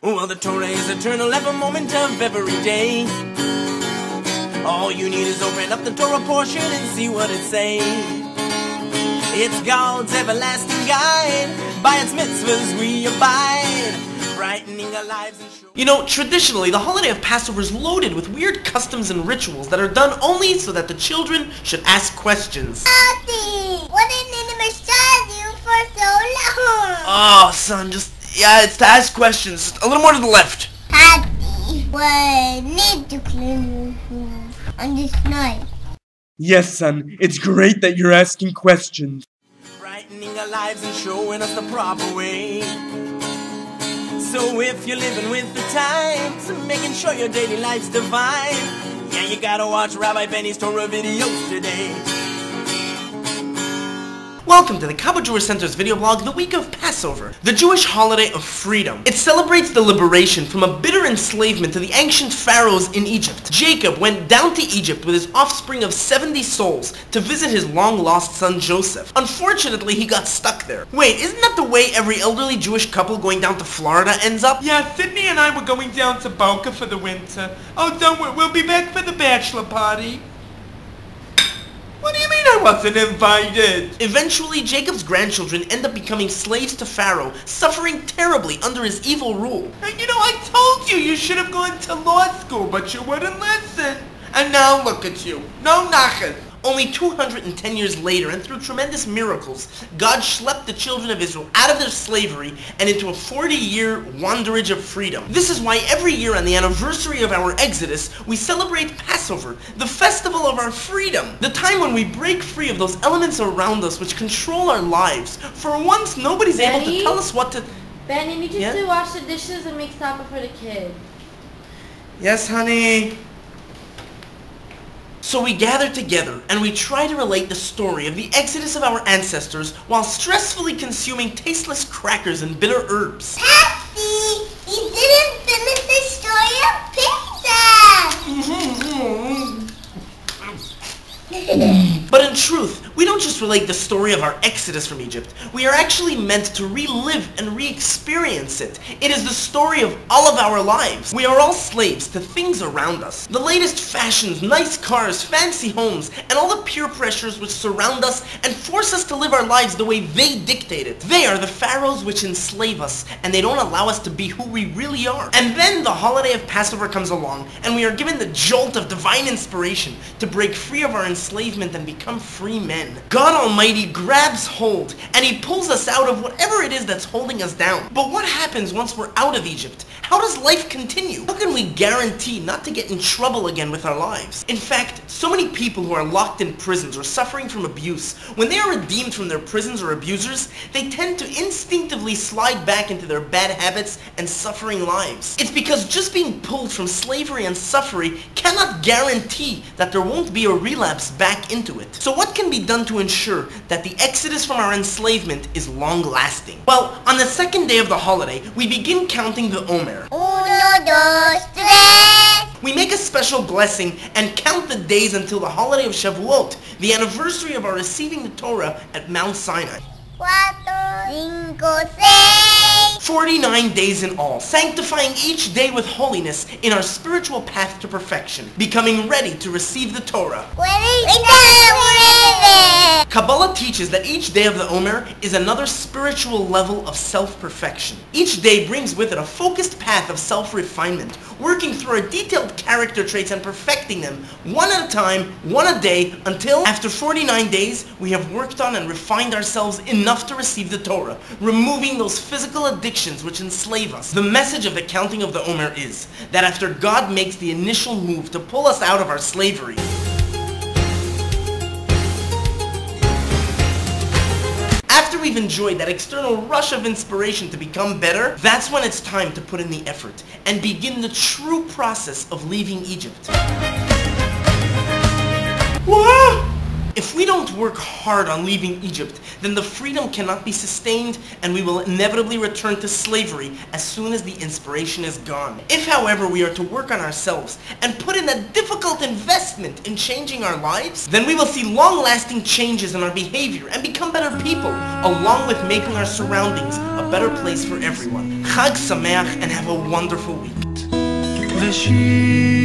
Well, the Torah is eternal, every moment of every day. All you need is open up the Torah portion and see what it says. It's God's everlasting guide. By its mitzvahs we abide, brightening our lives and showing... You know, traditionally, the holiday of Passover is loaded with weird customs and rituals that are done only so that the children should ask questions. Daddy, what did the Messiah do for so long? Oh, son, it's to ask questions. Just a little more to the left. Daddy, we need to clean your room on this night. Yes, son, it's great that you're asking questions. Brightening our lives and showing us the proper way. So if you're living with the times, making sure your daily life's divine, yeah, you gotta watch Rabbi Benny's Torah videos today. Welcome to the Cabo Jewish Center's video blog, the week of Passover, the Jewish holiday of freedom. It celebrates the liberation from a bitter enslavement to the ancient pharaohs in Egypt. Jacob went down to Egypt with his offspring of 70 souls to visit his long-lost son Joseph. Unfortunately, he got stuck there. Wait, isn't that the way every elderly Jewish couple going down to Florida ends up? Yeah, Sydney and I were going down to Boca for the winter. Oh, don't worry, we'll be back for the bachelor party. What do you mean I wasn't invited? Eventually, Jacob's grandchildren end up becoming slaves to Pharaoh, suffering terribly under his evil rule. And you know, I told you you should have gone to law school, but you wouldn't listen. And now look at you. No nachas. Only 210 years later, and through tremendous miracles, God schlepped the children of Israel out of their slavery and into a 40-year wanderage of freedom. This is why every year on the anniversary of our Exodus, we celebrate Passover, the festival of our freedom. The time when we break free of those elements around us which control our lives. For once, nobody's able to tell us what to... Ben, you need to wash the dishes and make supper for the kids. Yes, honey. So we gather together and we try to relate the story of the exodus of our ancestors while stressfully consuming tasteless crackers and bitter herbs. Daddy, you didn't finish the story of pizza. But in truth, we don't just relate the story of our exodus from Egypt. We are actually meant to relive and re-experience it. It is the story of all of our lives. We are all slaves to things around us. The latest fashions, nice cars, fancy homes, and all the peer pressures which surround us and force us to live our lives the way they dictate it. They are the pharaohs which enslave us, and they don't allow us to be who we really are. And then the holiday of Passover comes along, and we are given the jolt of divine inspiration to break free of our enslavement and become free men. God Almighty grabs hold and he pulls us out of whatever it is that's holding us down. But what happens once we're out of Egypt? How does life continue? How can we guarantee not to get in trouble again with our lives? In fact, so many people who are locked in prisons or suffering from abuse, when they are redeemed from their prisons or abusers, they tend to instinctively slide back into their bad habits and suffering lives. It's because just being pulled from slavery and suffering cannot guarantee that there won't be a relapse back into it. So what can be done to ensure that the exodus from our enslavement is long-lasting? Well, on the second day of the holiday, we begin counting the Omer. 1, 2, 3. We make a special blessing and count the days until the holiday of Shavuot, the anniversary of our receiving the Torah at Mount Sinai. 4, 5, 6. 49 days in all, sanctifying each day with holiness in our spiritual path to perfection, becoming ready to receive the Torah. Kabbalah teaches that each day of the Omer is another spiritual level of self-perfection. Each day brings with it a focused path of self-refinement, working through our detailed character traits and perfecting them one at a time, one a day, until after 49 days we have worked on and refined ourselves enough to receive the Torah, removing those physical addictions which enslave us. The message of the counting of the Omer is that after God makes the initial move to pull us out of our slavery, after we've enjoyed that external rush of inspiration to become better, that's when it's time to put in the effort and begin the true process of leaving Egypt. What? If we don't work hard on leaving Egypt, then the freedom cannot be sustained and we will inevitably return to slavery as soon as the inspiration is gone. If, however, we are to work on ourselves and put in a difficult investment in changing our lives, then we will see long-lasting changes in our behavior and become better people, along with making our surroundings a better place for everyone. Chag Sameach and have a wonderful week. נפשי